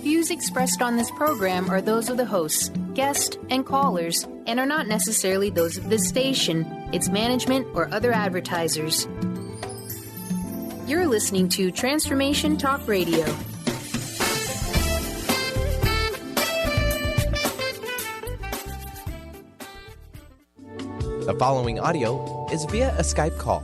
views expressed on this program are those of the hosts, guests, and callers, and are not necessarily those of this station, its management, or other advertisers. You're listening to Transformation Talk Radio. The following audio is via a Skype call.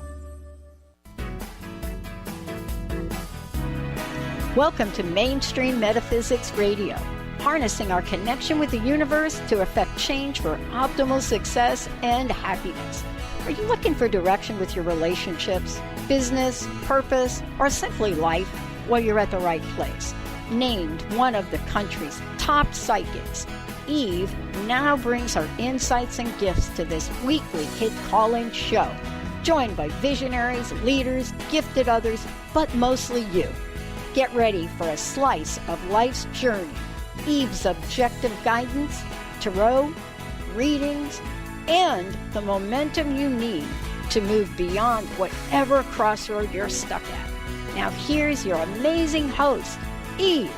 Welcome to Mainstream Metaphysics Radio, harnessing our connection with the universe to effect change for optimal success and happiness. Are you looking for direction with your relationships, business, purpose, or simply life? Well, you're at the right place. Named one of the country's top psychics, Eve now brings her insights and gifts to this weekly hit call-in show, joined by visionaries, leaders, gifted others, but mostly you. Get ready for a slice of life's journey, Eve's objective guidance, tarot, readings, and the momentum you need to move beyond whatever crossroad you're stuck at. Now here's your amazing host, Eve.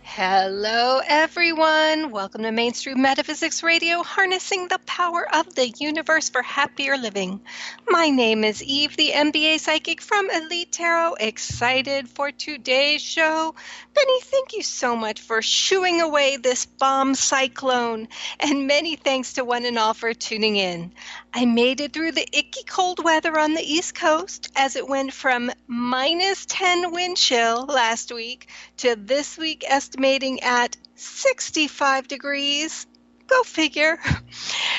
Hello, everyone. Welcome to Mainstream Metaphysics Radio, harnessing the power of the universe for happier living. My name is Eve, the MBA psychic from Elite Tarot. Excited for today's show. Benny, thank you so much for shooing away this bomb cyclone, and many thanks to one and all for tuning in. I made it through the icky cold weather on the East Coast as it went from minus 10 wind chill last week to this week estimating at 65 degrees. Go figure.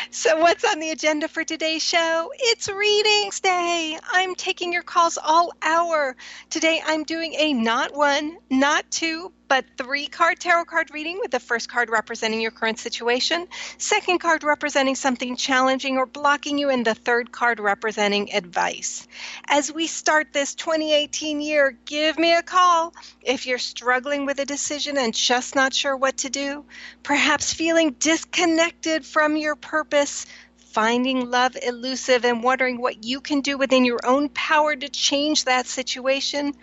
So what's on the agenda for today's show? It's Readings Day. I'm taking your calls all hour. Today I'm doing a not one, not two, but 3-card tarot card reading, with the first card representing your current situation, second card representing something challenging or blocking you, and the third card representing advice. As we start this 2018 year, give me a call if you're struggling with a decision and just not sure what to do, perhaps feeling disconnected from your purpose, finding love elusive and wondering what you can do within your own power to change that situation.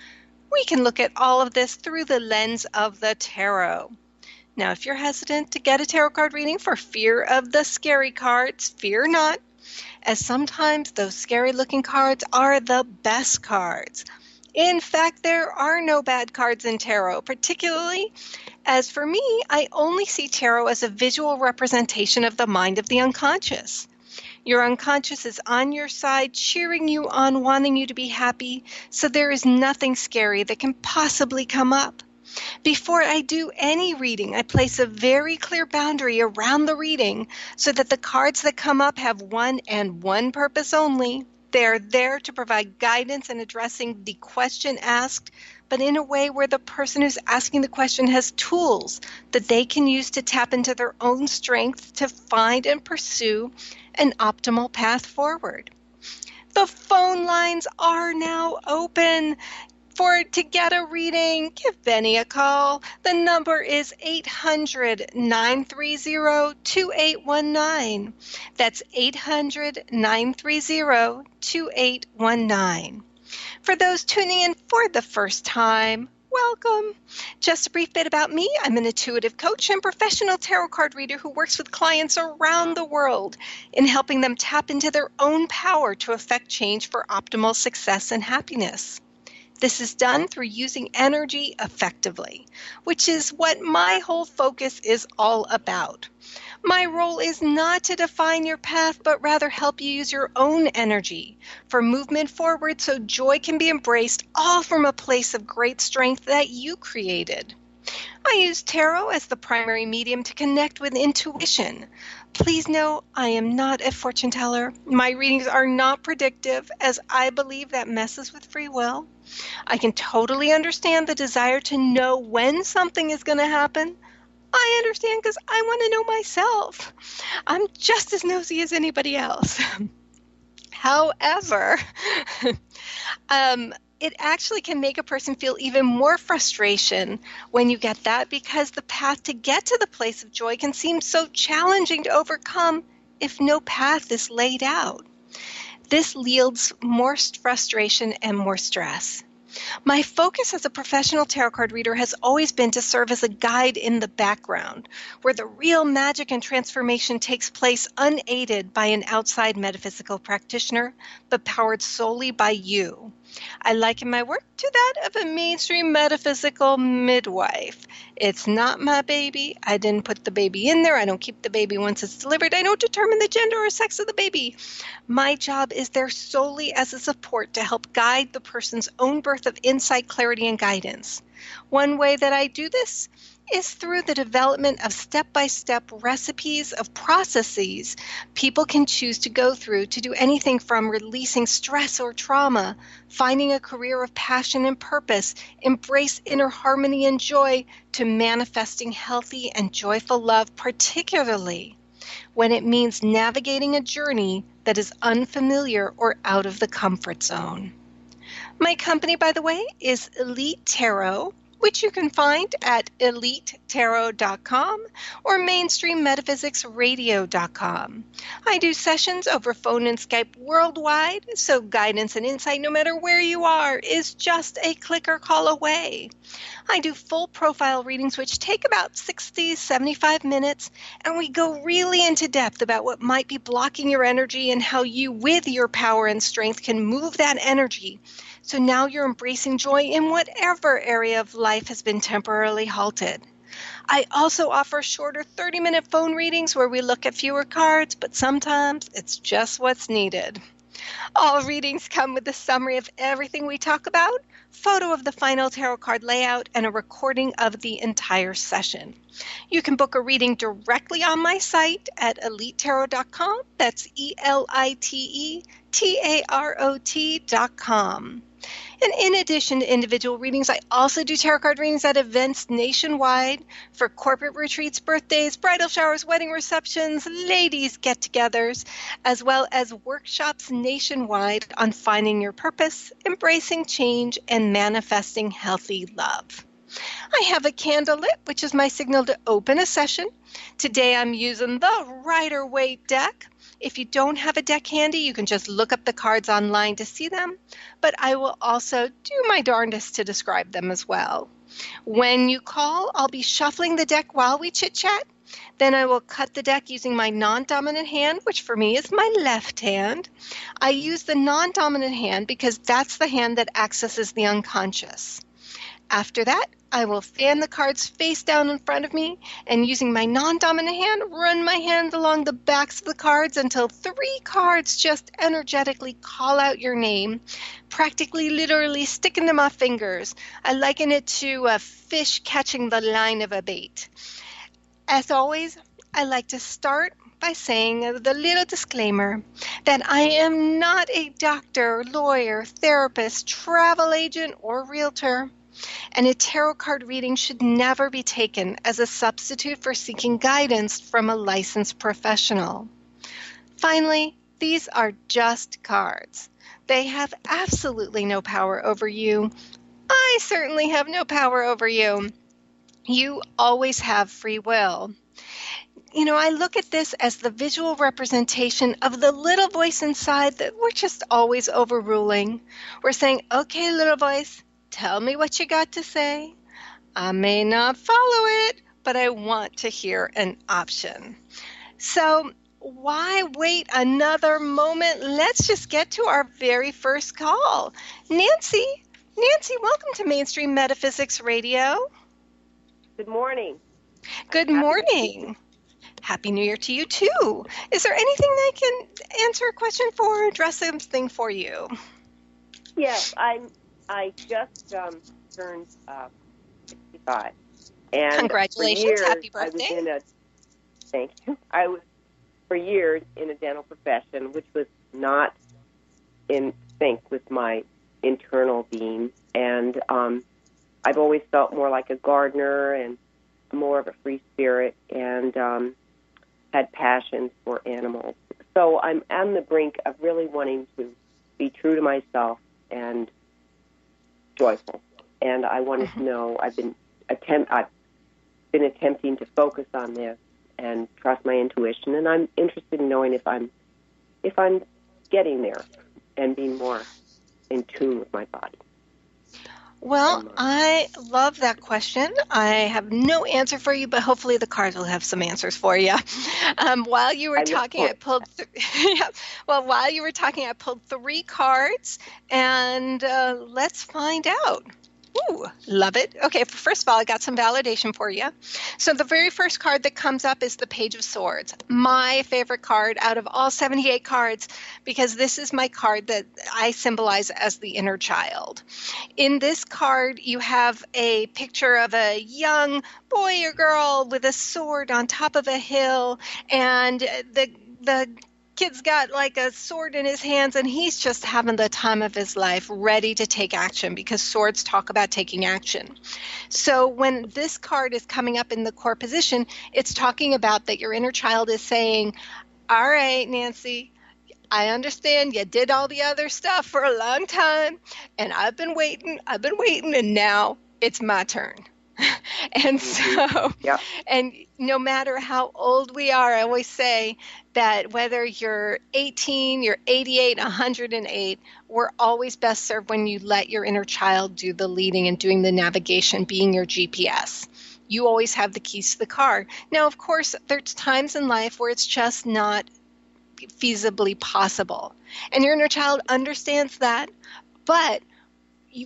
We can look at all of this through the lens of the tarot. Now, if you're hesitant to get a tarot card reading for fear of the scary cards, fear not, as sometimes those scary-looking cards are the best cards. In fact, there are no bad cards in tarot, particularly as for me, I only see tarot as a visual representation of the mind of the unconscious. Your unconscious is on your side, cheering you on, wanting you to be happy, so there is nothing scary that can possibly come up. Before I do any reading, I place a very clear boundary around the reading so that the cards that come up have one and one purpose only. They're there to provide guidance in addressing the question asked, but in a way where the person who's asking the question has tools that they can use to tap into their own strength to find and pursue an optimal path forward. The phone lines are now open. To get a reading, give Benny a call. The number is 800-930-2819. That's 800-930-2819. For those tuning in for the first time, welcome. Just a brief bit about me. I'm an intuitive coach and professional tarot card reader who works with clients around the world in helping them tap into their own power to effect change for optimal success and happiness. This is done through using energy effectively, which is what my whole focus is all about. My role is not to define your path, but rather help you use your own energy for movement forward so joy can be embraced, all from a place of great strength that you created. I use tarot as the primary medium to connect with intuition. Please know I am not a fortune teller. My readings are not predictive, as I believe that messes with free will. I can totally understand the desire to know when something is going to happen. I understand because I want to know myself. I'm just as nosy as anybody else. However, it actually can make a person feel even more frustration when you get that, because the path to get to the place of joy can seem so challenging to overcome if no path is laid out. This yields more frustration and more stress. My focus as a professional tarot card reader has always been to serve as a guide in the background, where the real magic and transformation takes place unaided by an outside metaphysical practitioner, but powered solely by you. I liken my work to that of a mainstream metaphysical midwife. It's not my baby. I didn't put the baby in there. I don't keep the baby once it's delivered. I don't determine the gender or sex of the baby. My job is there solely as a support to help guide the person's own birth of insight, clarity, and guidance. One way that I do this is through the development of step-by-step recipes of processes people can choose to go through to do anything from releasing stress or trauma, finding a career of passion and purpose, embrace inner harmony and joy, to manifesting healthy and joyful love, particularly when it means navigating a journey that is unfamiliar or out of the comfort zone. My company, by the way, is Elite Tarot, which you can find at elitetarot.com or mainstreammetaphysicradio.com. I do sessions over phone and Skype worldwide, so guidance and insight, no matter where you are, is just a click or call away. I do full profile readings, which take about 60, 75 minutes, and we go really into depth about what might be blocking your energy and how you, with your power and strength, can move that energy. So now you're embracing joy in whatever area of life has been temporarily halted. I also offer shorter 30-minute phone readings where we look at fewer cards, but sometimes it's just what's needed. All readings come with a summary of everything we talk about, photo of the final tarot card layout, and a recording of the entire session. You can book a reading directly on my site at elitetarot.com. That's ELITETAROT.com. And in addition to individual readings, I also do tarot card readings at events nationwide for corporate retreats, birthdays, bridal showers, wedding receptions, ladies' get-togethers, as well as workshops nationwide on finding your purpose, embracing change, and manifesting healthy love. I have a candle lit, which is my signal to open a session. Today I'm using the Rider-Waite deck. If you don't have a deck handy, you can just look up the cards online to see them, but I will also do my darndest to describe them as well. When you call, I'll be shuffling the deck while we chit-chat. Then I will cut the deck using my non-dominant hand, which for me is my left hand. I use the non-dominant hand because that's the hand that accesses the unconscious. After that, I will fan the cards face down in front of me and using my non-dominant hand, run my hand along the backs of the cards until 3 cards just energetically call out your name, practically literally sticking to my fingers. I liken it to a fish catching the line of a bait. As always, I like to start by saying the little disclaimer that I am not a doctor, lawyer, therapist, travel agent, or realtor. And a tarot card reading should never be taken as a substitute for seeking guidance from a licensed professional. Finally, these are just cards. They have absolutely no power over you. I certainly have no power over you. You always have free will. You know, I look at this as the visual representation of the little voice inside that we're just always overruling. We're saying, okay, little voice, tell me what you got to say. I may not follow it, but I want to hear an option. So why wait another moment? Let's just get to our very first call. Nancy, welcome to Mainstream Metaphysics Radio. Good morning. Good morning. Happy New Year to you, too. Is there anything I can answer a question for or address something for you? Yes, I just turned 65. And congratulations. For years, happy birthday. Thank you. I was, for years, in a dental profession, which was not in sync with my internal being. And I've always felt more like a gardener and more of a free spirit and had passion for animals. So I'm on the brink of really wanting to be true to myself and joyful. And I wanted to know, I've been attempting to focus on this and trust my intuition, and I'm interested in knowing if I'm getting there and being more in tune with my body. Well, I love that question. I have no answer for you, but hopefully the cards will have some answers for you. While you were talking, I pulled. While you were talking, I pulled 3 cards, and let's find out. Ooh, love it. Okay, first of all, I got some validation for you. So the very first card that comes up is the Page of Swords, my favorite card out of all 78 cards, because this is my card that I symbolize as the inner child. In this card, you have a picture of a young boy or girl with a sword on top of a hill, and the kid's got like a sword in his hands, and he's just having the time of his life, ready to take action, because swords talk about taking action. So when this card is coming up in the core position, it's talking about that your inner child is saying, all right, Nancy, I understand you did all the other stuff for a long time, and I've been waiting, and now it's my turn. And so, and no matter how old we are, I always say that whether you're 18, you're 88, 108, we're always best served when you let your inner child do the leading and doing the navigation, being your GPS. You always have the keys to the car. Now, of course, there's times in life where it's just not feasibly possible. And your inner child understands that, but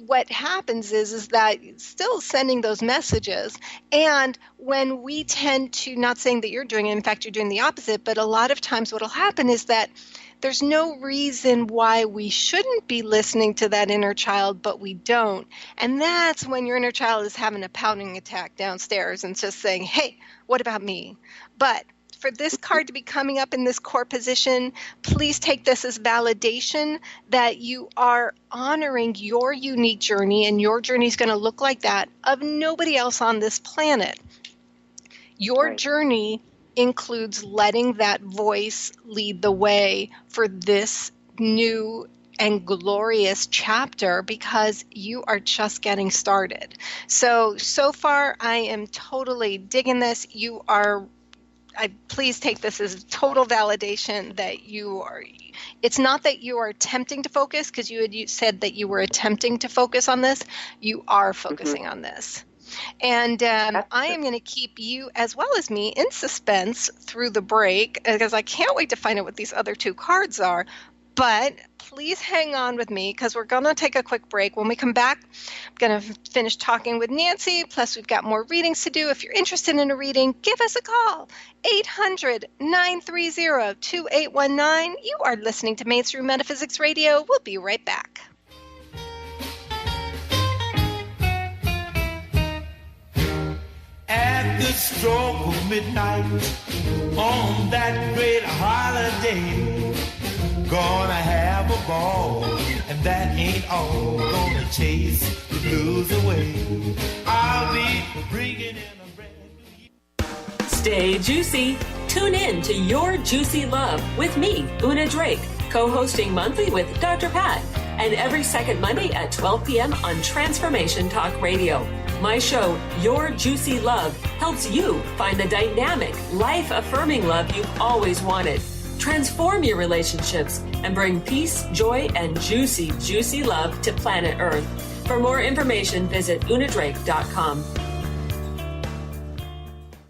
what happens is that still sending those messages. And when we tend to, not saying that you're doing it, in fact, you're doing the opposite, but a lot of times what will happen is that there's no reason why we shouldn't be listening to that inner child, but we don't. And that's when your inner child is having a pounding attack downstairs and just saying, hey, what about me? But for this card to be coming up in this core position, please take this as validation that you are honoring your unique journey, and your journey is going to look like that of nobody else on this planet. Your journey includes letting that voice lead the way for this new and glorious chapter, because you are just getting started. So far, I am totally digging this. Please take this as total validation that you are. It's not that you are attempting to focus, because you said that you were attempting to focus on this. You are focusing on this. And I am going to keep you, as well as me, in suspense through the break, because I can't wait to find out what these other 2 cards are. But please hang on with me, because we're going to take a quick break. When we come back, I'm going to finish talking with Nancy. Plus, we've got more readings to do. If you're interested in a reading, give us a call. 800-930-2819. You are listening to Mainstream Metaphysics Radio. We'll be right back. At the stroke of midnight, on that great holiday, gonna have a ball, and that ain't all. Gonna chase the blues away. I'll be bringing in a brand new year. Stay juicy. Tune in to Your Juicy Love with me, Una Drake, co-hosting monthly with Dr. Pat, and every second Monday at 12 p.m. on Transformation Talk Radio. My show, Your Juicy Love, helps you find the dynamic, life-affirming love you've always wanted. Transform your relationships and bring peace, joy, and juicy, juicy love to planet Earth. For more information, visit unadrake.com.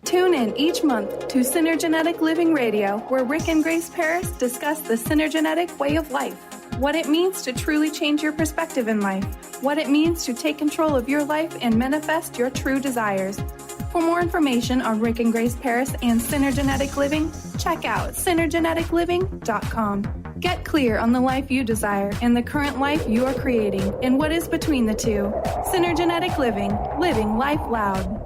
Tune in each month to Synergenetic Living Radio, where Rick and Grace Paris discuss the synergenetic way of life, what it means to truly change your perspective in life, what it means to take control of your life and manifest your true desires. For more information on Rick and Grace Paris and Synergenetic Living, check out synergeneticliving.com. Get clear on the life you desire and the current life you are creating and what is between the two. Synergenetic Living, living life loud.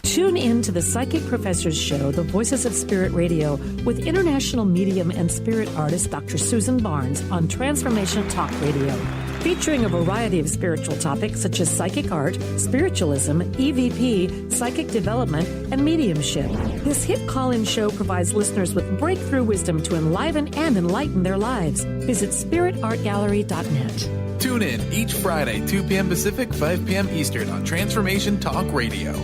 Tune in to the Psychic Professors Show, The Voices of Spirit Radio, with international medium and spirit artist Dr. Susan Barnes on Transformation Talk Radio, featuring a variety of spiritual topics such as psychic art, spiritualism, EVP, psychic development, and mediumship. This hit call-in show provides listeners with breakthrough wisdom to enliven and enlighten their lives. Visit spiritartgallery.net. Tune in each Friday, 2 p.m. Pacific, 5 p.m. Eastern on Transformation Talk Radio.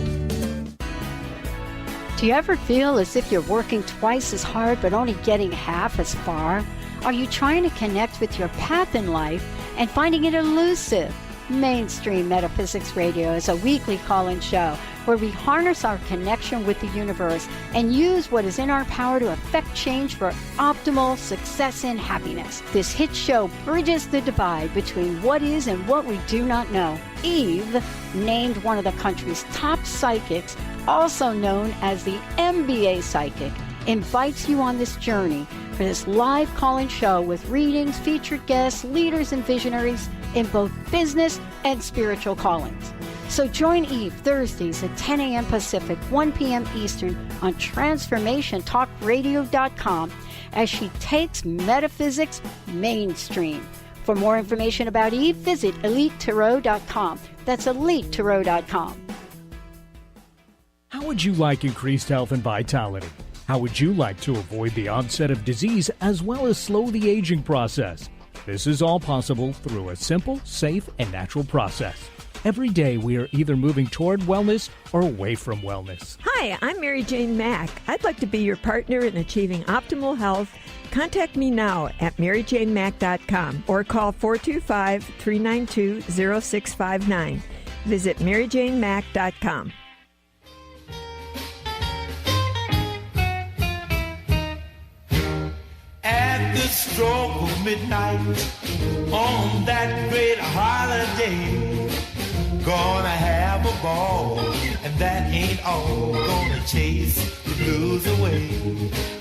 Do you ever feel as if you're working twice as hard but only getting half as far? Are you trying to connect with your path in life and finding it elusive? Mainstream Metaphysics Radio is a weekly call-in show where we harness our connection with the universe and use what is in our power to affect change for optimal success and happiness. This hit show bridges the divide between what is and what we do not know. Eve, named one of the country's top psychics, also known as the MBA psychic, invites you on this journey for this live call-in show with readings, featured guests, leaders, and visionaries in both business and spiritual callings. So join Eve Thursdays at 10 a.m. Pacific, 1 p.m. Eastern on TransformationTalkRadio.com as she takes metaphysics mainstream. For more information about Eve, visit EliteTarot.com. That's EliteTarot.com. How would you like increased health and vitality? How would you like to avoid the onset of disease as well as slow the aging process? This is all possible through a simple, safe, and natural process. Every day we are either moving toward wellness or away from wellness. Hi, I'm Mary Jane Mack. I'd like to be your partner in achieving optimal health. Contact me now at maryjanemack.com or call 425-392-0659. Visit maryjanemack.com. At the stroke of midnight, on that great holiday, gonna have a ball, and that ain't all. Gonna chase the blues away.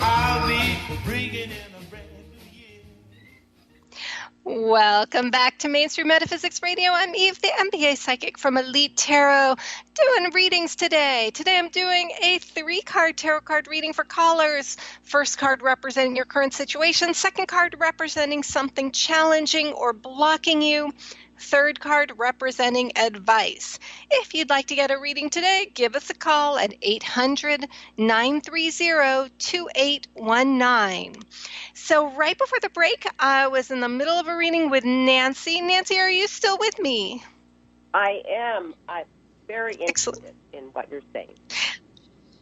I'll be bringing in a brand new year. Welcome back to Mainstream Metaphysics Radio. I'm Eve, the MBA psychic from Elite Tarot, doing readings today. Today I'm doing a 3-card tarot card reading for callers. First card representing your current situation. Second card representing something challenging or blocking you. Third card representing advice. If you'd like to get a reading today, give us a call at 800-930-2819. So right before the break, I was in the middle of a reading with Nancy. Nancy, are you still with me? I am. I'm very interested Excellent. in what you're saying.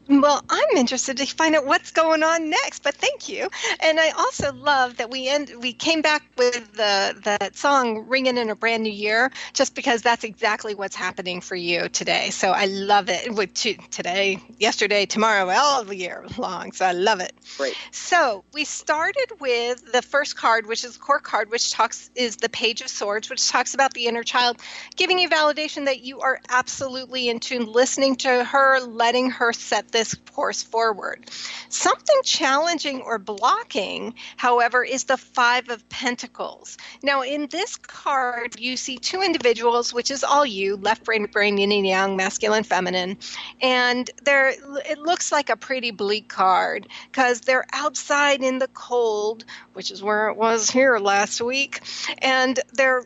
Well, I'm interested to find out what's going on next, but thank you. And I also love that we came back with that song "Ringing in a Brand New Year," just because that's exactly what's happening for you today. So I love it with today, yesterday, tomorrow, all year long. So I love it. Great. So we started with the first card, which is the core card, which is the Page of Swords, which talks about the inner child, giving you validation that you are absolutely in tune, listening to her, letting her set this course forward. Something challenging or blocking, however, is the 5 of Pentacles. Now, in this card, you see 2 individuals, which is all you, left brain, yin and yang, masculine, feminine, and it looks like a pretty bleak card because they're outside in the cold, which is where it was here last week, and they're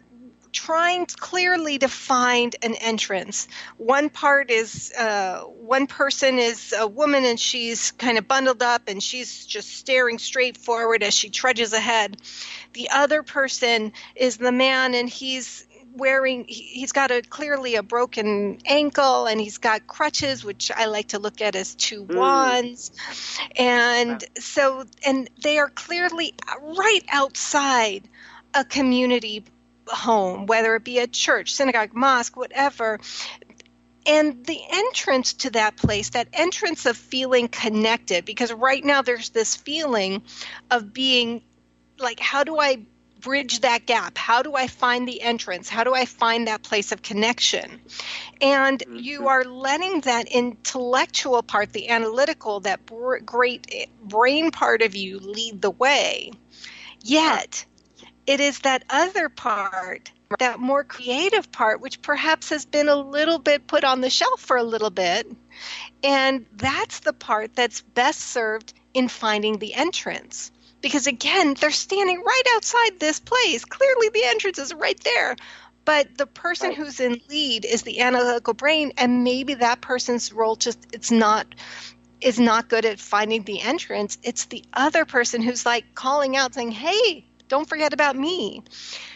trying clearly to find an entrance. One person is a woman and she's kind of bundled up and she's just staring straight forward as she trudges ahead. The other person is the man and he's got clearly a broken ankle and he's got crutches, which I like to look at as 2 wands. And they are clearly right outside a community home, whether it be a church, synagogue, mosque, whatever. And the entrance to that place, that entrance of feeling connected, because right now there's this feeling of being like, how do I bridge that gap? How do I find the entrance? How do I find that place of connection? And you are letting that intellectual part, the analytical, that great brain part of you lead the way. Yet, it is that other part, that more creative part, which perhaps has been a little bit put on the shelf for a little bit. And that's the part that's best served in finding the entrance. Because again, they're standing right outside this place. Clearly the entrance is right there. But the person who's in lead is the analytical brain, and maybe that person's role is not good at finding the entrance. It's the other person who's like calling out saying, hey, don't forget about me.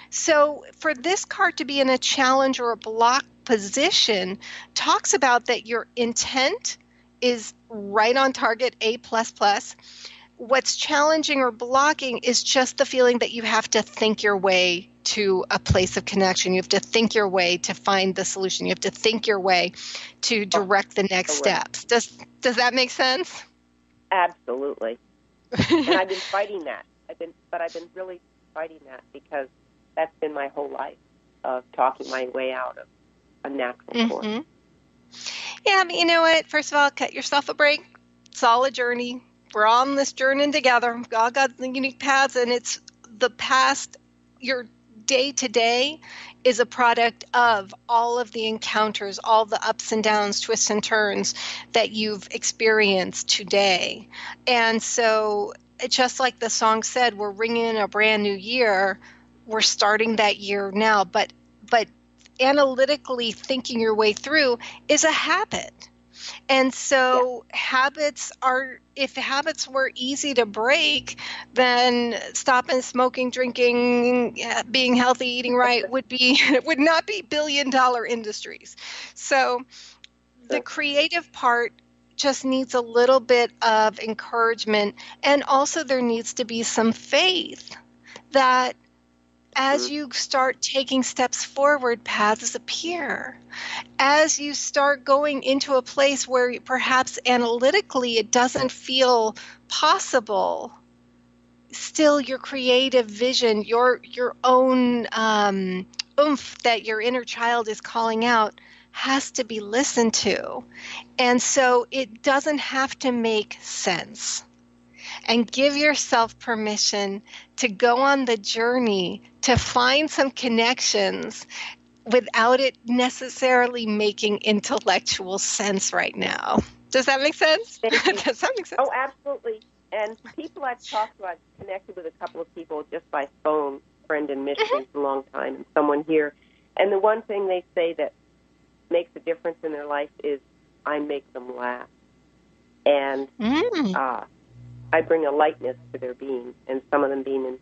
So for this card to be in a challenge or a block position talks about that your intent is right on target, A++, what's challenging or blocking is just the feeling that you have to think your way to a place of connection. You have to think your way to find the solution. You have to think your way to direct the next steps. Does that make sense? Absolutely. And I've been fighting that. I've been really fighting that because that's been my whole life of talking my way out of a natural force. Yeah, but you know what? First of all, cut yourself a break. It's all a journey. We're on this journey together. We've all got the unique paths, and it's the past. Your day-to-day is a product of all of the encounters, all the ups and downs, twists and turns that you've experienced today. And so, just like the song said, we're ringing in a brand new year. We're starting that year now, but analytically thinking your way through is a habit. And so if habits were easy to break, then stopping smoking, drinking, being healthy, eating right would not be billion-dollar industries. So the creative part just needs a little bit of encouragement, and also there needs to be some faith that as you start taking steps forward, paths appear. As you start going into a place where perhaps analytically it doesn't feel possible, still your creative vision, your own oomph that your inner child is calling out has to be listened to. And so it doesn't have to make sense. And give yourself permission to go on the journey to find some connections without it necessarily making intellectual sense right now. Does that make sense? Does that make sense? Oh, absolutely. And people I've talked to, I've connected with a couple of people just by phone, friend in Michigan for a long time, and someone here. And the one thing they say that makes a difference in their life is I make them laugh. And I bring a lightness to their being, and some of them being in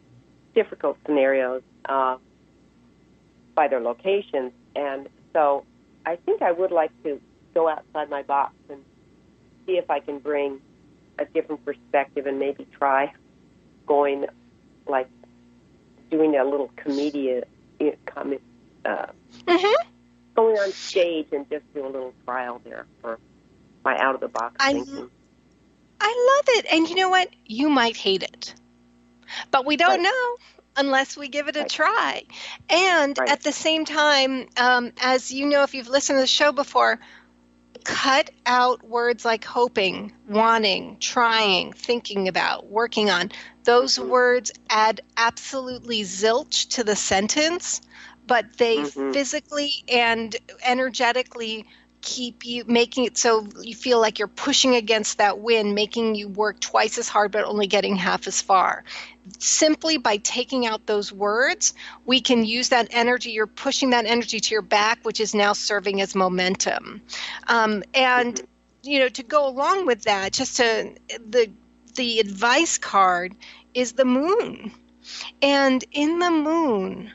difficult scenarios by their locations. And so I think I would like to go outside my box and see if I can bring a different perspective and maybe try going, like, doing a little comedian, going on stage and just do a little trial there for my out-of-the-box thinking. I love it. And you know what? You might hate it. But we don't know unless we give it a try. And at the same time, as you know, if you've listened to the show before, cut out words like hoping, wanting, trying, thinking about, working on. Those words add absolutely zilch to the sentence, but they physically and energetically keep you, making it so you feel like you're pushing against that wind, making you work twice as hard but only getting half as far. Simply by taking out those words, we can use that energy. You're pushing that energy to your back, which is now serving as momentum. And to go along with that, the advice card is the moon. And in the moon,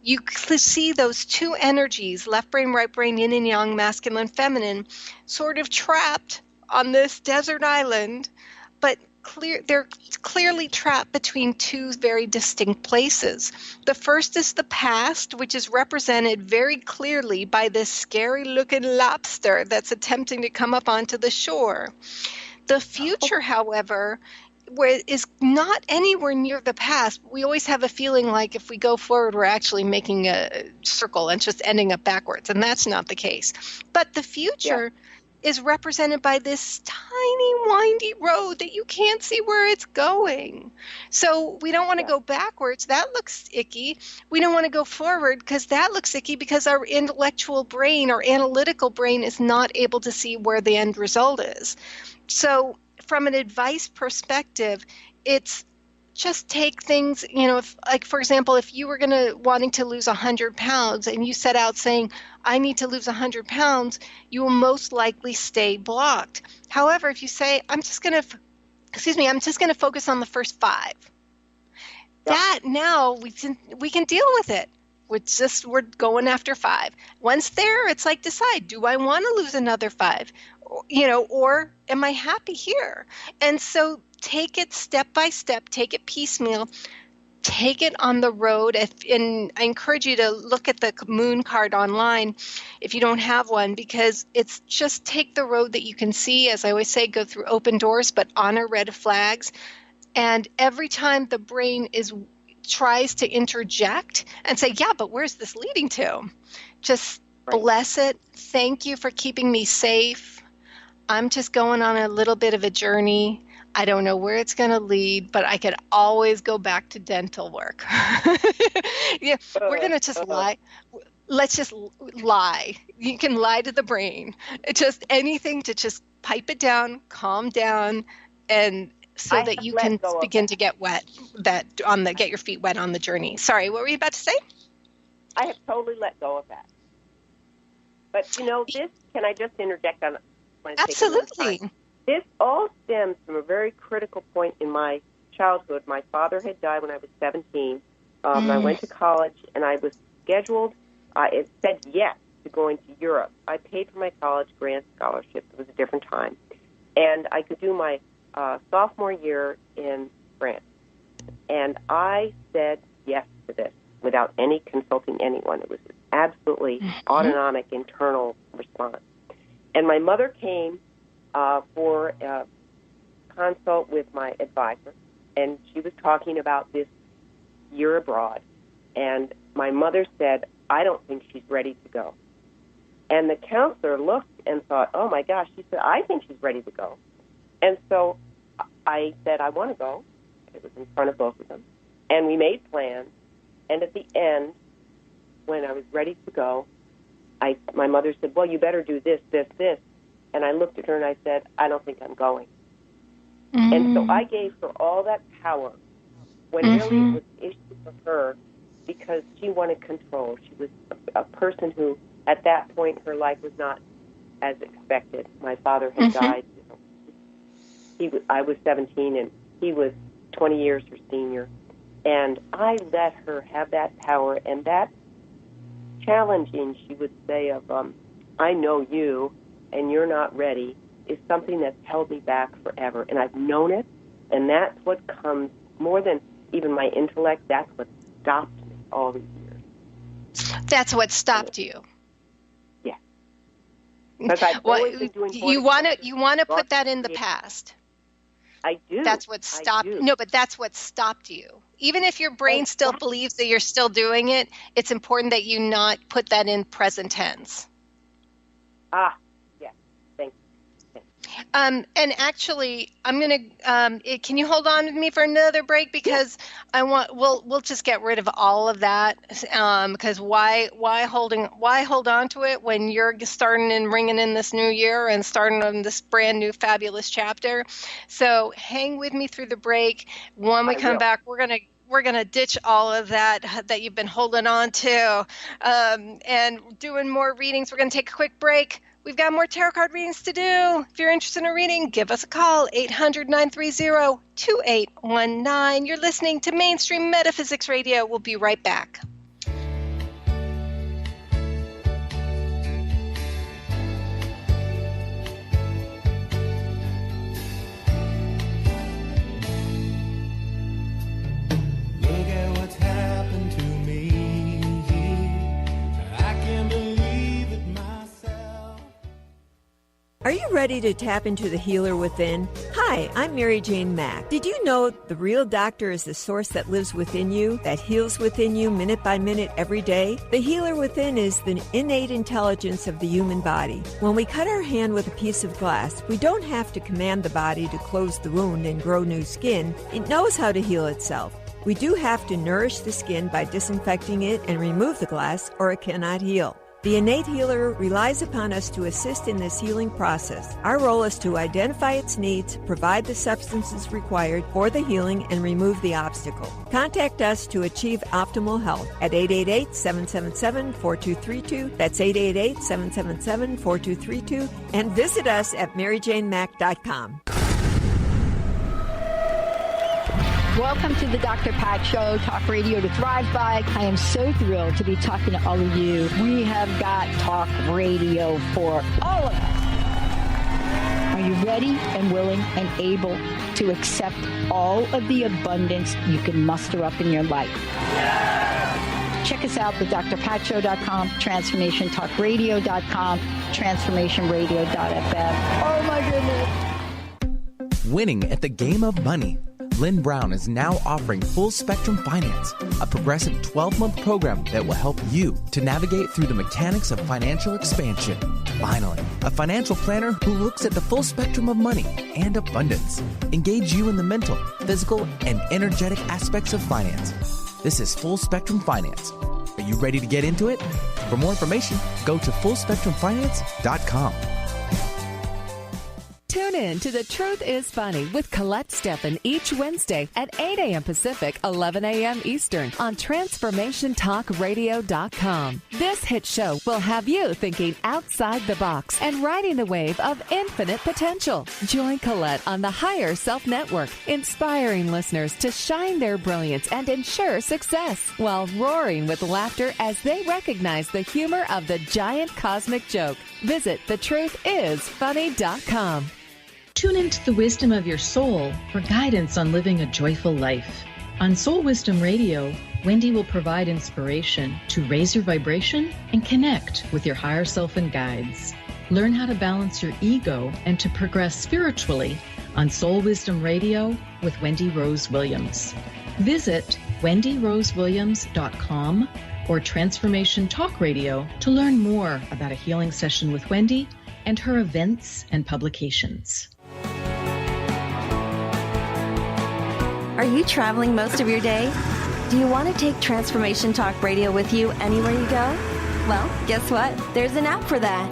you see those two energies, left brain, right brain, yin and yang, masculine, feminine, sort of trapped on this desert island, but they're clearly trapped between two very distinct places. The first is the past, which is represented very clearly by this scary-looking lobster that's attempting to come up onto the shore. The future, however, is not anywhere near the past. We always have a feeling like if we go forward, we're actually making a circle and just ending up backwards, and that's not the case. But the future is represented by this tiny, windy road that you can't see where it's going. So we don't want to go backwards. That looks icky. We don't want to go forward because that looks icky because our intellectual brain, our analytical brain, is not able to see where the end result is. So from an advice perspective, it's just take things, if, like, for example, if you were wanting to lose 100 pounds and you set out saying, I need to lose 100 pounds, you will most likely stay blocked. However, if you say, I'm just going to focus on the first 5, that now we can deal with it. We're going after 5. Once there, it's like, decide, do I want to lose another 5? Or am I happy here? And so take it step by step, take it piecemeal, take it on the road. And I encourage you to look at the moon card online if you don't have one, because it's just take the road that you can see. As I always say, go through open doors, but honor red flags. And every time the brain tries to interject and say, yeah, but where's this leading to? Just bless it. Thank you for keeping me safe. I'm just going on a little bit of a journey. I don't know where it's going to lead, but I could always go back to dental work. Yeah, we're going to just lie. Let's just lie. You can lie to the brain. It's just anything to just pipe it down, calm down, and so that you can begin to get wet, get your feet wet on the journey. Sorry, what were you about to say? I have totally let go of that. But this, can I just interject on? Absolutely. This all stems from a very critical point in my childhood. My father had died when I was 17. I went to college, and I was scheduled. It said yes to going to Europe. I paid for my college grant scholarship. It was a different time. And I could do my sophomore year in France. And I said yes to this without any consulting anyone. It was absolutely autonomic internal response. And my mother came for a consult with my advisor, and she was talking about this year abroad. And my mother said, I don't think she's ready to go. And the counselor looked and thought, oh, my gosh. She said, I think she's ready to go. And so I said, I want to go. It was in front of both of them. And we made plans. And at the end, when I was ready to go, my mother said, well, you better do this, this, this. And I looked at her and I said, I don't think I'm going. And so I gave her all that power when really it was an issue for her because she wanted control. She was a person who, at that point, her life was not as expected. My father had died. I was 17 and he was 20 years her senior. And I let her have that power, and that challenging, she would say, of I know you and you're not ready, is something that's held me back forever. And I've known it, and that's what comes, more than even my intellect, that's what stopped me all these years. That's what stopped you? Yeah. Because I've always been doing you want to put that in the past. I do. That's what stopped. No, but that's what stopped you. Even if your brain still believes that you're still doing it, it's important that you not put that in present tense. Ah, yeah. Thank you. And actually, I'm gonna. Can you hold on with me for another break because we'll just get rid of all of that. Because why hold on to it when you're starting and ringing in this new year and starting on this brand new fabulous chapter? So hang with me through the break. When we come back, we're gonna ditch all of that you've been holding on to, and doing more readings. We're gonna take a quick break. We've got more tarot card readings to do. If you're interested in a reading, give us a call, 800-930-2819. You're listening to Mainstream Metaphysics Radio. We'll be right back. Look at what's happened to me. I can't believe it myself. Are you ready to tap into the healer within? Hi, I'm Mary Jane Mack. Did you know the real doctor is the source that lives within you, that heals within you minute by minute every day? The healer within is the innate intelligence of the human body. When we cut our hand with a piece of glass, we don't have to command the body to close the wound and grow new skin. It knows how to heal itself. We do have to nourish the skin by disinfecting it and remove the glass, or it cannot heal. The innate healer relies upon us to assist in this healing process. Our role is to identify its needs, provide the substances required for the healing, and remove the obstacle. Contact us to achieve optimal health at 888-777-4232. That's 888-777-4232. And visit us at maryjanemack.com. Welcome to the Dr. Pat Show, talk radio to thrive by. I am so thrilled to be talking to all of you. We have got talk radio for all of us. Are you ready and willing and able to accept all of the abundance you can muster up in your life? Check us out at drpatshow.com, transformationtalkradio.com, transformationradio.fm. Oh my goodness. Winning at the game of money. Lynn Brown is now offering Full Spectrum Finance, a progressive 12-month program that will help you to navigate through the mechanics of financial expansion. Finally, a financial planner who looks at the full spectrum of money and abundance. Engage you in the mental, physical, and energetic aspects of finance. This is Full Spectrum Finance. Are you ready to get into it? For more information, go to fullspectrumfinance.com. Tune in to The Truth is Funny with Colette Steffen each Wednesday at 8 a.m. Pacific, 11 a.m. Eastern on TransformationTalkRadio.com. This hit show will have you thinking outside the box and riding the wave of infinite potential. Join Colette on the Higher Self Network, inspiring listeners to shine their brilliance and ensure success while roaring with laughter as they recognize the humor of the giant cosmic joke. Visit thetruthисfunny.com. Tune into the wisdom of your soul for guidance on living a joyful life. On Soul Wisdom Radio, Wendy will provide inspiration to raise your vibration and connect with your higher self and guides. Learn how to balance your ego and to progress spiritually on Soul Wisdom Radio with Wendy Rose Williams. Visit wendyrosewilliams.com or Transformation Talk Radio to learn more about a healing session with Wendy and her events and publications. Are you traveling most of your day? Do you want to take Transformation Talk Radio with you anywhere you go? Well, guess what? There's an app for that.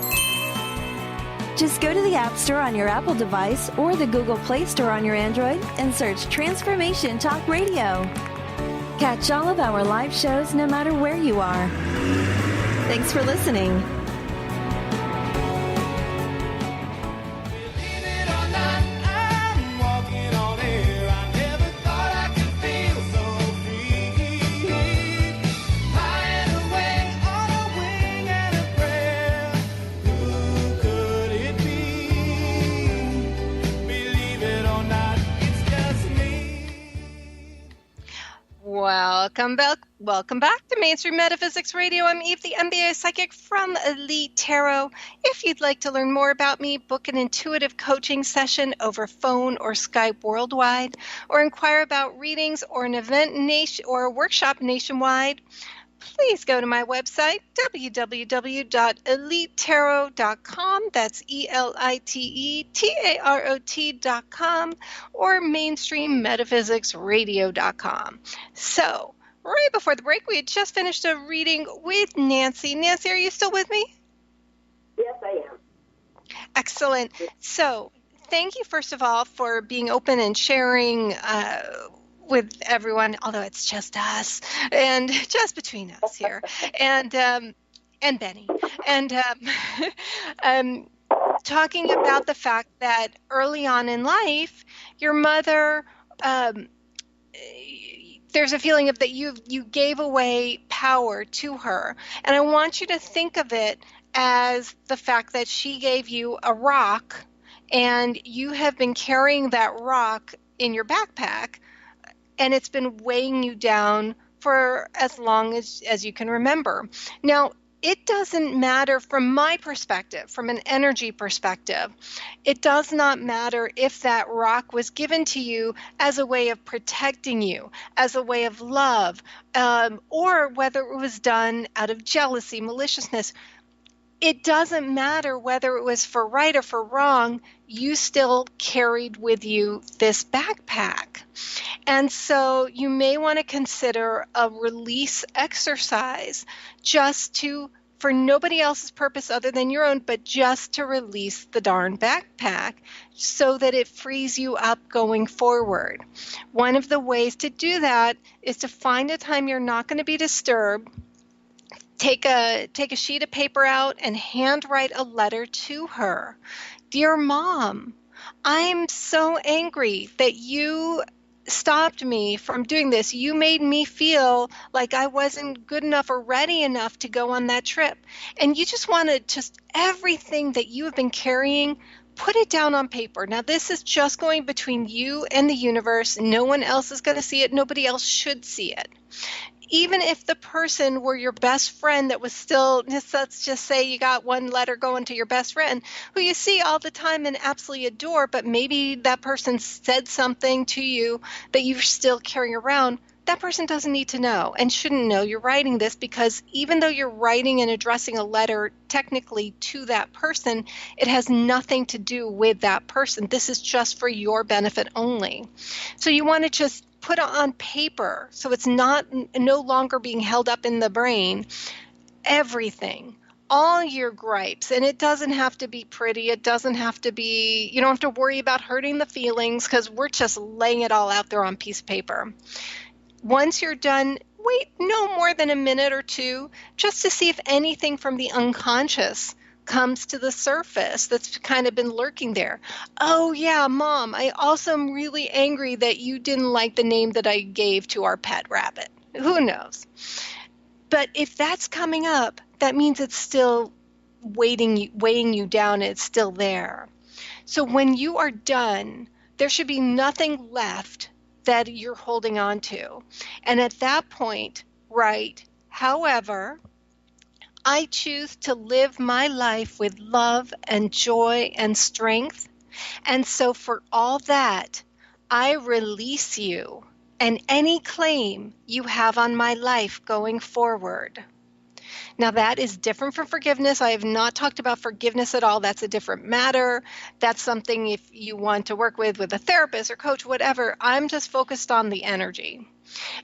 Just go to the App Store on your Apple device or the Google Play Store on your Android and search Transformation Talk Radio. Catch all of our live shows no matter where you are. Thanks for listening. Welcome back to Mainstream Metaphysics Radio. I'm Eve, the MBA Psychic from Elite Tarot. If you'd like to learn more about me, book an intuitive coaching session over phone or Skype worldwide, or inquire about readings or an event or a workshop nationwide, please go to my website, www.elitetarot.com. That's ELITETAROT.com, or mainstreammetaphysicsradio.com. So, right before the break, we had just finished a reading with Nancy. Nancy, are you still with me? Yes, I am. Excellent. So, thank you, first of all, for being open and sharing with everyone, although it's just us and just between us here, and Benny, and talking about the fact that early on in life, your mother, there's a feeling of that you gave away power to her, and I want you to think of it as the fact that she gave you a rock, and you have been carrying that rock in your backpack, and it's been weighing you down for as long as you can remember. Now, it doesn't matter from my perspective, from an energy perspective, it does not matter if that rock was given to you as a way of protecting you, as a way of love, or whether it was done out of jealousy, maliciousness. It doesn't matter whether it was for right or for wrong, you still carried with you this backpack. And so you may want to consider a release exercise for nobody else's purpose other than your own, but just to release the darn backpack so that it frees you up going forward. One of the ways to do that is to find a time you're not going to be disturbed. Take a sheet of paper out and handwrite a letter to her. Dear Mom, I'm so angry that you stopped me from doing this. You made me feel like I wasn't good enough or ready enough to go on that trip. And you just want to everything that you have been carrying, put it down on paper. Now, this is just going between you and the universe. No one else is going to see it. Nobody else should see it. Even if the person were your best friend that was still, let's just say you got one letter going to your best friend who you see all the time and absolutely adore, but maybe that person said something to you that you're still carrying around, that person doesn't need to know and shouldn't know you're writing this, because even though you're writing and addressing a letter technically to that person, it has nothing to do with that person. This is just for your benefit only. So you want to just put it on paper so it's no longer being held up in the brain. Everything, all your gripes, and it doesn't have to be pretty. It doesn't have to be, you don't have to worry about hurting the feelings, because we're just laying it all out there on piece of paper. Once you're done, wait no more than a minute or two just to see if anything from the unconscious comes to the surface that's kind of been lurking there. Oh yeah, Mom, I also am really angry that you didn't like the name that I gave to our pet rabbit. Who knows? But if that's coming up, that means it's still weighing you down. It's still there. So when you are done, there should be nothing left that you're holding on to. And at that point, write, however, I choose to live my life with love and joy and strength. And so for all that, I release you and any claim you have on my life going forward. Now, that is different from forgiveness. I have not talked about forgiveness at all. That's a different matter. That's something if you want to work with a therapist or coach, whatever. I'm just focused on the energy.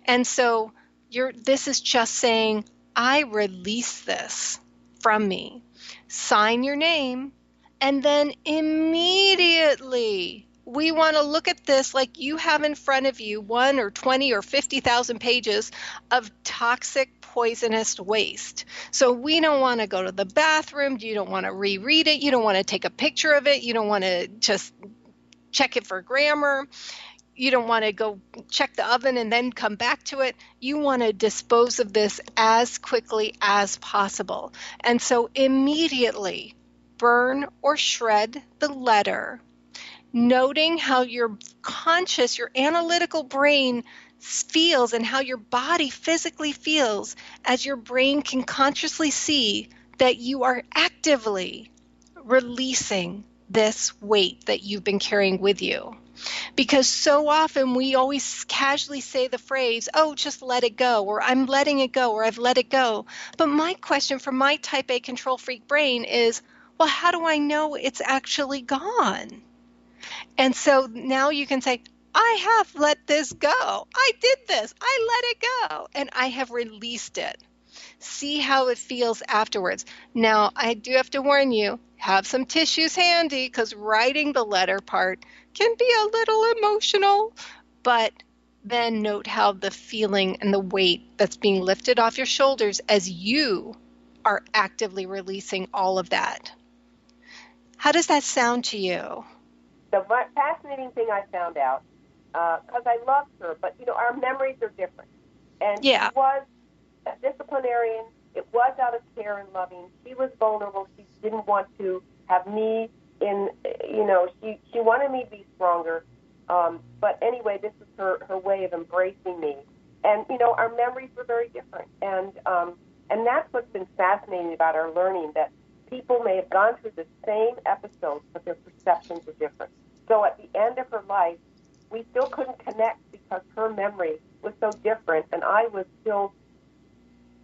And so this is just saying, I release this from me. Sign your name, and then immediately we want to look at this like you have in front of you 1 or 20 or 50,000 pages of toxic, poisonous waste. So we don't want to go to the bathroom. You don't want to reread it. You don't want to take a picture of it. You don't want to just check it for grammar. You don't want to go check the oven and then come back to it. You want to dispose of this as quickly as possible. And so immediately burn or shred the letter, noting how your conscious, your analytical brain feels and how your body physically feels as your brain can consciously see that you are actively releasing this weight that you've been carrying with you. Because so often we always casually say the phrase, oh, just let it go, or I'm letting it go, or I've let it go. But my question from my type A control freak brain is, well, how do I know it's actually gone? And so now you can say, I have let this go. I did this. I let it go. And I have released it. See how it feels afterwards. Now, I do have to warn you, have some tissues handy, because writing the letter part can be a little emotional, but then note how the feeling and the weight that's being lifted off your shoulders as you are actively releasing all of that. How does that sound to you? The fascinating thing I found out, because I loved her, but, our memories are different. And she was a disciplinarian. It was out of care and loving. She was vulnerable. She didn't want to have me in, she wanted me to be stronger. But anyway, this is her way of embracing me. And, our memories were very different. And that's what's been fascinating about our learning, that people may have gone through the same episodes, but their perceptions are different. So at the end of her life, we still couldn't connect because her memory was so different, and I was still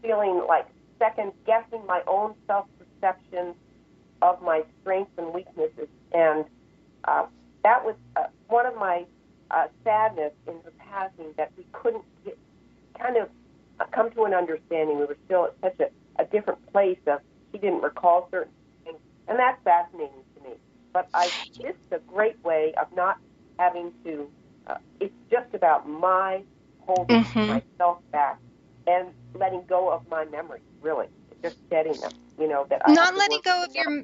feeling like second-guessing my own self-perception of my strengths and weaknesses. And that was one of my sadness in her passing, that we couldn't come to an understanding. We were still at such a different place of she didn't recall certain things, and that's fascinating to me. But this is a great way of not having to, it's just about my holding myself back and letting go of my memories, really. Just shedding them, that I not letting go of your,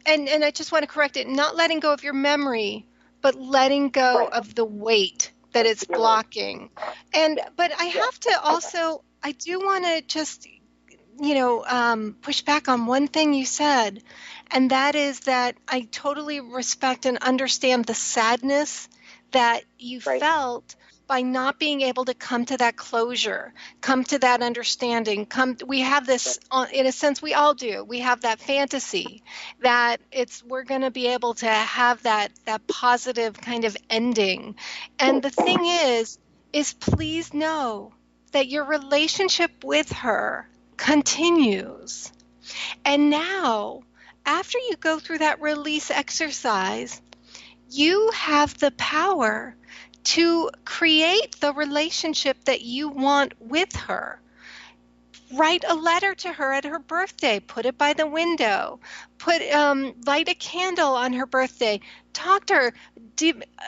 and I just want to correct it, not letting go of your memory, but letting go of the weight that it's blocking. But I have to also, I do want to just push back on one thing you said, and that is that I totally respect and understand the sadness that you felt by not being able to come to that closure, come to that understanding. We have this, in a sense, we all do. We have that fantasy that we're going to be able to have that positive kind of ending. And the thing is please know that your relationship with her continues. And now, after you go through that release exercise, you have the power to create the relationship that you want with her. Write a letter to her at her birthday. Put it by the window. Light a candle on her birthday. Talk to her.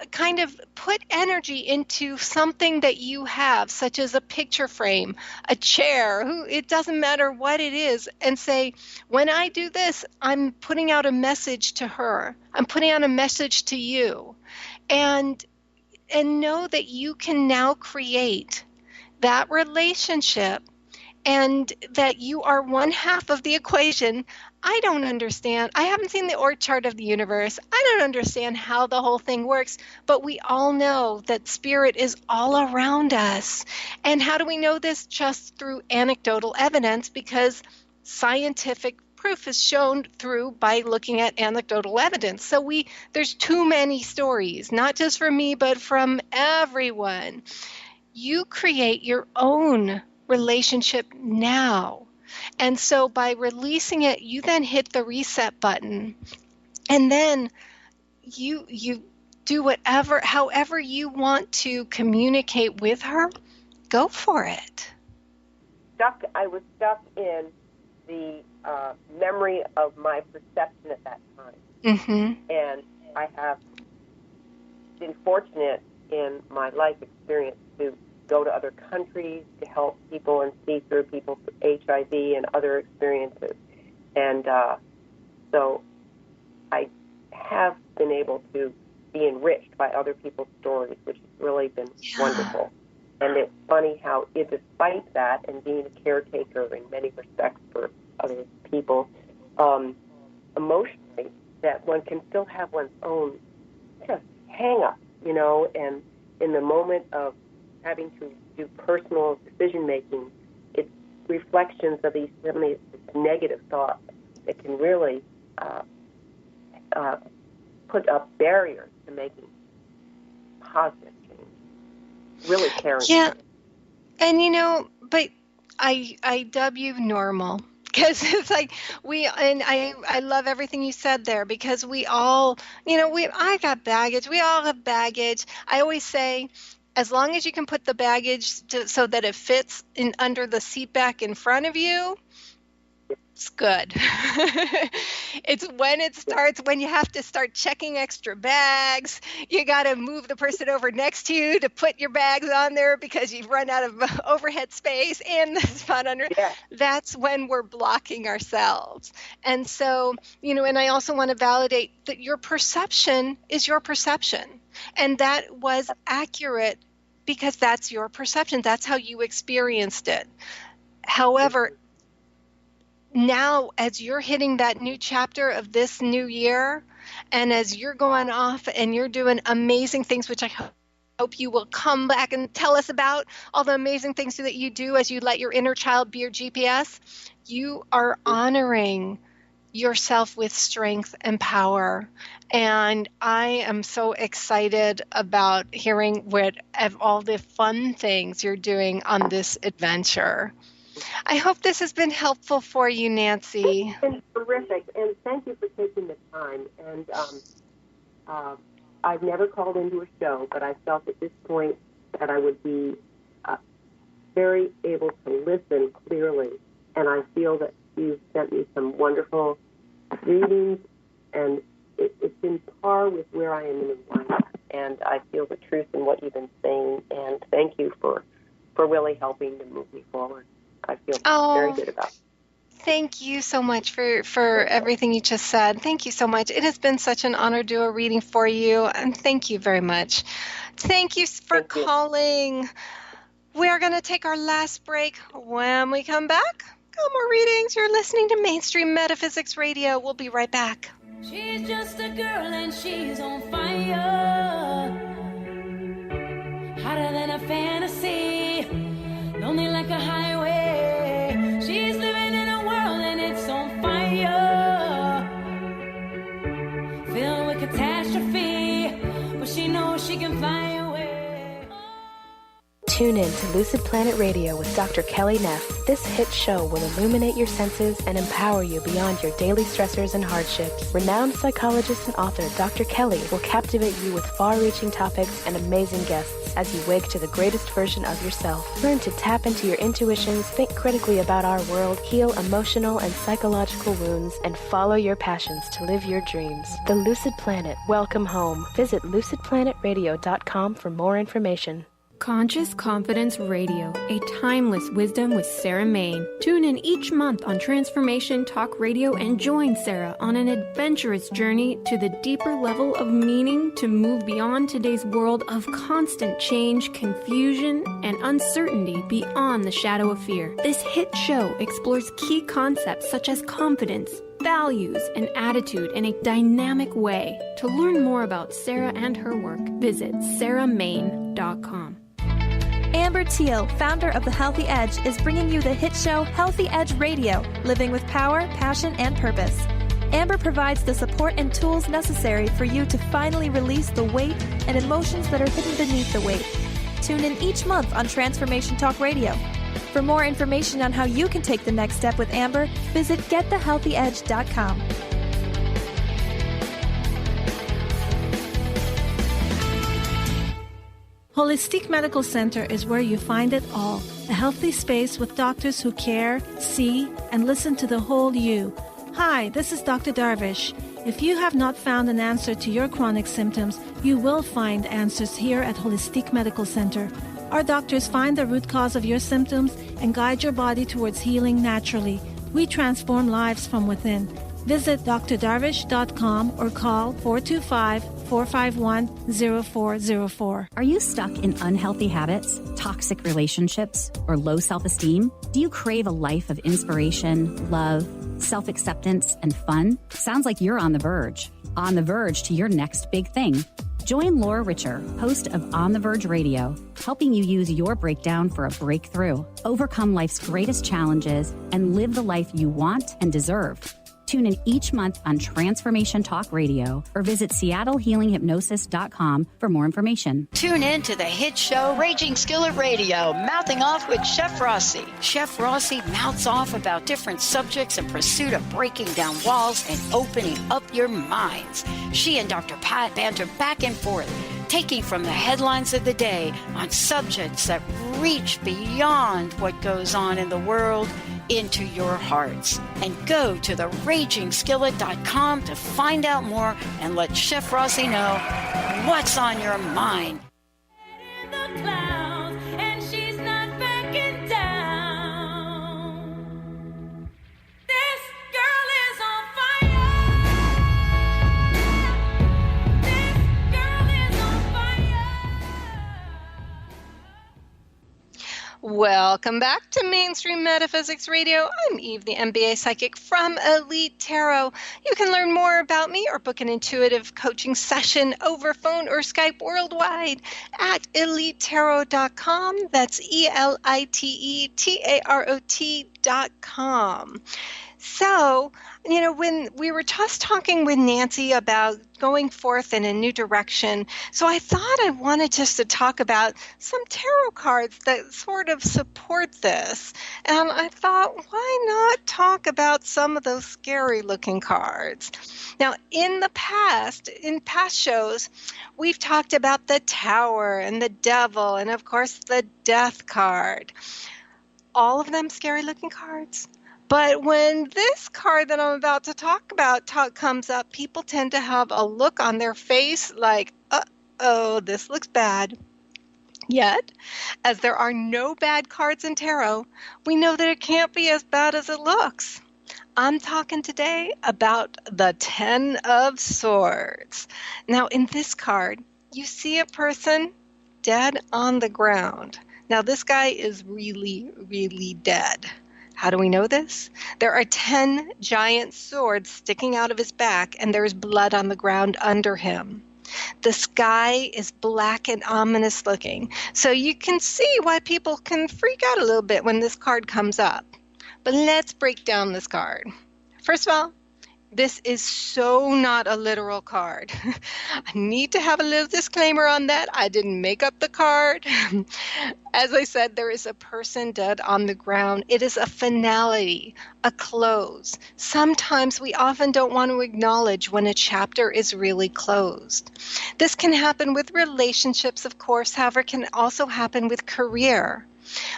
Kind of put energy into something that you have, such as a picture frame, a chair. It doesn't matter what it is, and say, when I do this, I'm putting out a message to her. I'm putting out a message to you, and know that you can now create that relationship, and that you are one half of the equation. I don't understand. I haven't seen the org chart of the universe. I don't understand how the whole thing works, but we all know that spirit is all around us. And how do we know this? Just through anecdotal evidence, because scientific proof is shown through by looking at anecdotal evidence. So there's too many stories, not just from me, but from everyone. You create your own relationship now. And so by releasing it, you then hit the reset button, and then you do however you want to communicate with her. Go for it. I was stuck in the memory of my perception at that time. Mm-hmm. And I have been fortunate in my life experience to go to other countries to help people and see through people's HIV and other experiences. And so I have been able to be enriched by other people's stories, which has really been wonderful. And it's funny how, despite that, and being a caretaker in many respects for other people, emotionally, that one can still have one's own just hang-up, and in the moment of having to do personal decision-making, it's reflections of these negative thoughts that can really put up barriers to making positive change. Really caring. Yeah, and but I dub you normal. Because it's like I love everything you said there, because we all, I got baggage. We all have baggage. I always say, as long as you can put the baggage so that it fits under the seat back in front of you, it's good. It's when you have to start checking extra bags, you got to move the person over next to you to put your bags on there because you've run out of overhead space and the spot under. Yeah. That's when we're blocking ourselves. And so, and I also want to validate that your perception is your perception. And that was accurate because that's your perception. That's how you experienced it. However, now, as you're hitting that new chapter of this new year, and as you're going off and you're doing amazing things, which I hope you will come back and tell us about all the amazing things that you do as you let your inner child be your GPS, you are honoring yourself with strength and power. And I am so excited about hearing all the fun things you're doing on this adventure. I hope this has been helpful for you, Nancy. It's been terrific, and thank you for taking the time. And I've never called into a show, but I felt at this point that I would be very able to listen clearly. And I feel that you've sent me some wonderful readings, and it's in par with where I am in life. And I feel the truth in what you've been saying. And thank you for really helping to move me forward. I feel very good about it. Thank you so much for everything you just said. Thank you so much. It has been such an honor to do a reading for you, and thank you very much. Thank you for calling. We are going to take our last break. When we come back, No more readings. You're listening to Mainstream Metaphysics Radio. We'll be right back. She's just a girl and she's on fire, hotter than a fantasy, lonely like a highway. She's living in a world and it's on fire, filled with catastrophe, but she knows she can fly away. Tune in to Lucid Planet Radio with Dr. Kelly Neff. This hit show will illuminate your senses and empower you beyond your daily stressors and hardships. Renowned psychologist and author Dr. Kelly will captivate you with far-reaching topics and amazing guests as you wake to the greatest version of yourself. Learn to tap into your intuitions, think critically about our world, heal emotional and psychological wounds, and follow your passions to live your dreams. The Lucid Planet. Welcome home. Visit lucidplanetradio.com for more information. Conscious Confidence Radio, a timeless wisdom with Sarah Main. Tune in each month on Transformation Talk Radio and join Sarah on an adventurous journey to the deeper level of meaning to move beyond today's world of constant change, confusion, and uncertainty beyond the shadow of fear. This hit show explores key concepts such as confidence, values, and attitude in a dynamic way. To learn more about Sarah and her work, visit sarahmain.com. Amber Teal, founder of The Healthy Edge, is bringing you the hit show Healthy Edge Radio, living with power, passion, and purpose. Amber provides the support and tools necessary for you to finally release the weight and emotions that are hidden beneath the weight. Tune in each month on Transformation Talk Radio. For more information on how you can take the next step with Amber, visit getthehealthyedge.com. Holistic Medical Center is where you find it all. A healthy space with doctors who care, see, and listen to the whole you. Hi, this is Dr. Darvish. If you have not found an answer to your chronic symptoms, you will find answers here at Holistic Medical Center. Our doctors find the root cause of your symptoms and guide your body towards healing naturally. We transform lives from within. Visit drdarvish.com or call 425-451-0404. Are you stuck in unhealthy habits, toxic relationships, or low self-esteem? Do you crave a life of inspiration, love, self-acceptance, and fun? Sounds like you're on the verge to your next big thing. Join Laura Richer, host of On the Verge Radio, helping you use your breakdown for a breakthrough, overcome life's greatest challenges, and live the life you want and deserve. Tune in each month on Transformation Talk Radio or visit SeattleHealingHypnosis.com for more information. Tune in to the hit show Raging Skillet Radio, Mouthing Off with Chef Rossi. Chef Rossi mouths off about different subjects in pursuit of breaking down walls and opening up your minds. She and Dr. Pat banter back and forth, taking from the headlines of the day on subjects that reach beyond what goes on in the world into your hearts. And go to theragingskillet.com to find out more and let Chef Rossi know what's on your mind. In the clouds, and she's not backing down. This girl is on fire. This girl is on fire. Welcome back to Mainstream Metaphysics Radio. I'm Eve, the MBA psychic from Elite Tarot. You can learn more about me or book an intuitive coaching session over phone or Skype worldwide at elitetarot.com. That's ELITETAROT.com. So, when we were just talking with Nancy about going forth in a new direction, so I thought I wanted just to talk about some tarot cards that sort of support this. And I thought, why not talk about some of those scary looking cards? Now, in past shows, we've talked about the Tower and the Devil and, of course, the Death card. All of them scary looking cards. But when this card that I'm about to talk about comes up, people tend to have a look on their face like, uh-oh, this looks bad. Yet, as there are no bad cards in tarot, we know that it can't be as bad as it looks. I'm talking today about the Ten of Swords. Now, in this card, you see a person dead on the ground. Now, this guy is really, really dead. How do we know this? There are 10 giant swords sticking out of his back, and there is blood on the ground under him. The sky is black and ominous looking, so you can see why people can freak out a little bit when this card comes up. But let's break down this card. First of all, this is so not a literal card. I need to have a little disclaimer on that. I didn't make up the card. As I said, there is a person dead on the ground. It is a finality, a close. Sometimes we often don't want to acknowledge when a chapter is really closed. This can happen with relationships, of course, however, it can also happen with career.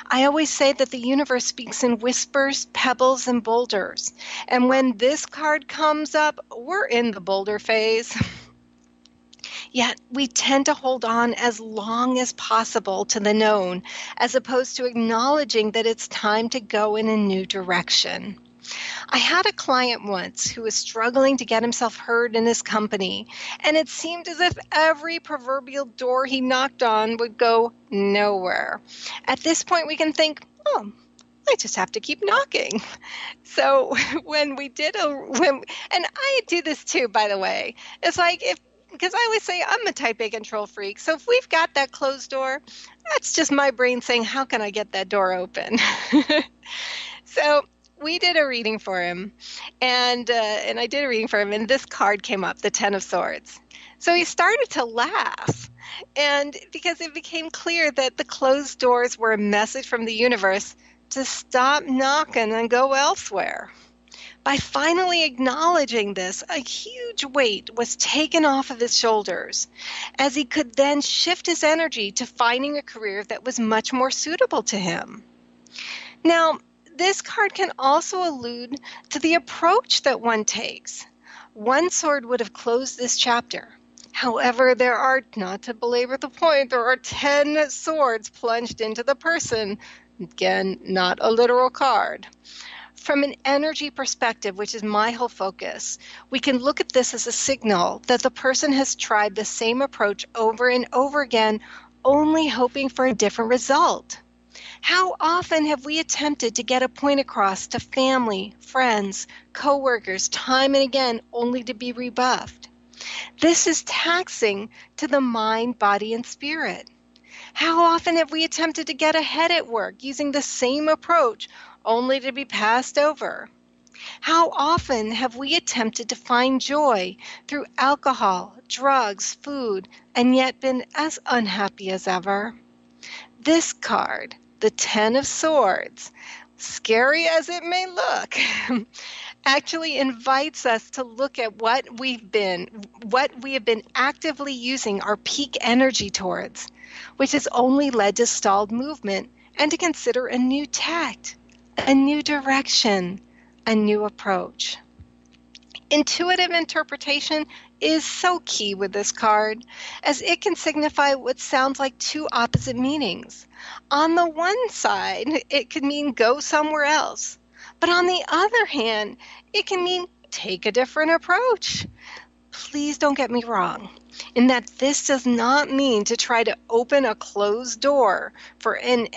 I always say that the universe speaks in whispers, pebbles, and boulders. And when this card comes up, we're in the boulder phase. Yet we tend to hold on as long as possible to the known, as opposed to acknowledging that it's time to go in a new direction. I had a client once who was struggling to get himself heard in his company, and it seemed as if every proverbial door he knocked on would go nowhere. At this point, we can think, oh, I just have to keep knocking. So when we did and I do this too, by the way. It's like because I always say I'm a type A control freak. So if we've got that closed door, that's just my brain saying, how can I get that door open? So we did a reading for him, and I did a reading for him, and this card came up, the 10 of Swords. So he started to laugh, and because it became clear that the closed doors were a message from the universe to stop knocking and go elsewhere. By finally acknowledging this, a huge weight was taken off of his shoulders, as he could then shift his energy to finding a career that was much more suitable to him. Now, this card can also allude to the approach that one takes. One sword would have closed this chapter. However, there are, not to belabor the point, there are 10 swords plunged into the person. Again, not a literal card. From an energy perspective, which is my whole focus, we can look at this as a signal that the person has tried the same approach over and over again, only hoping for a different result. How often have we attempted to get a point across to family, friends, coworkers, time and again, only to be rebuffed? This is taxing to the mind, body, and spirit. How often have we attempted to get ahead at work using the same approach, only to be passed over? How often have we attempted to find joy through alcohol, drugs, food, and yet been as unhappy as ever? This card, the 10 of Swords, scary as it may look, actually invites us to look at what we have been actively using our peak energy towards, which has only led to stalled movement, and to consider a new tact, a new direction, a new approach. Intuitive interpretation is so key with this card, as it can signify what sounds like two opposite meanings. On the one side, it could mean go somewhere else. But on the other hand, it can mean take a different approach. Please don't get me wrong, in that this does not mean to try to open a closed door for a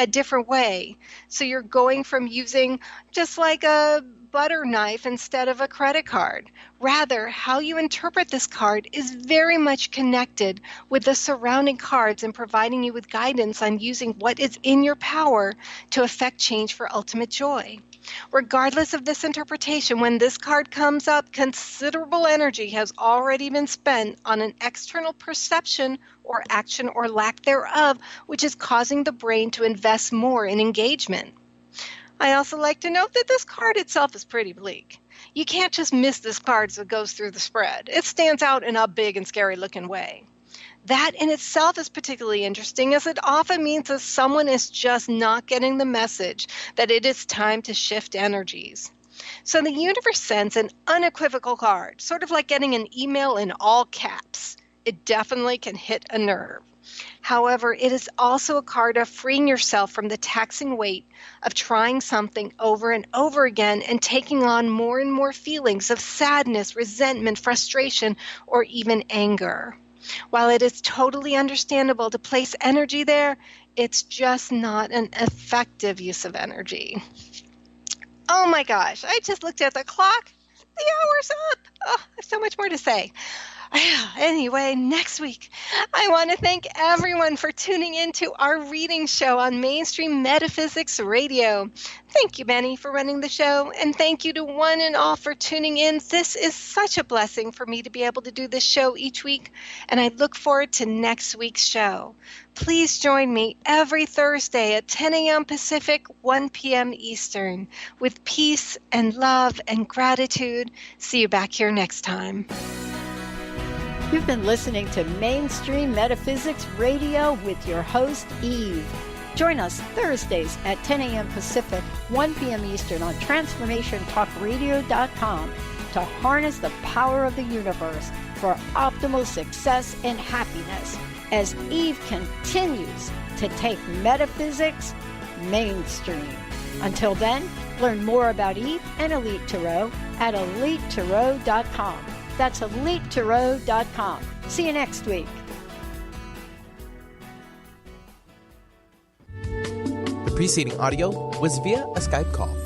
different way. So you're going from using just like a butter knife instead of a credit card. Rather, how you interpret this card is very much connected with the surrounding cards and providing you with guidance on using what is in your power to affect change for ultimate joy. Regardless of this interpretation, when this card comes up, considerable energy has already been spent on an external perception or action or lack thereof, which is causing the brain to invest more in engagement. I also like to note that this card itself is pretty bleak. You can't just miss this card as it goes through the spread. It stands out in a big and scary looking way. That in itself is particularly interesting, as it often means that someone is just not getting the message that it is time to shift energies. So the universe sends an unequivocal card, sort of like getting an email in all caps. It definitely can hit a nerve. However, it is also a card of freeing yourself from the taxing weight of trying something over and over again and taking on more and more feelings of sadness, resentment, frustration, or even anger. While it is totally understandable to place energy there, it's just not an effective use of energy. Oh my gosh, I just looked at the clock. The hour's up. Oh, I have so much more to say. Anyway, next week, I want to thank everyone for tuning in to our reading show on Mainstream Metaphysics Radio. Thank you, Benny, for running the show, and thank you to one and all for tuning in. This is such a blessing for me to be able to do this show each week, and I look forward to next week's show. Please join me every Thursday at 10 a.m. Pacific, 1 p.m. Eastern, with peace and love and gratitude. See you back here next time. You've been listening to Mainstream Metaphysics Radio with your host, Eve. Join us Thursdays at 10 a.m. Pacific, 1 p.m. Eastern on TransformationTalkRadio.com to harness the power of the universe for optimal success and happiness as Eve continues to take metaphysics mainstream. Until then, learn more about Eve and Elite Tarot at EliteTarot.com. That's EliteTarot.com. See you next week. The preceding audio was via a Skype call.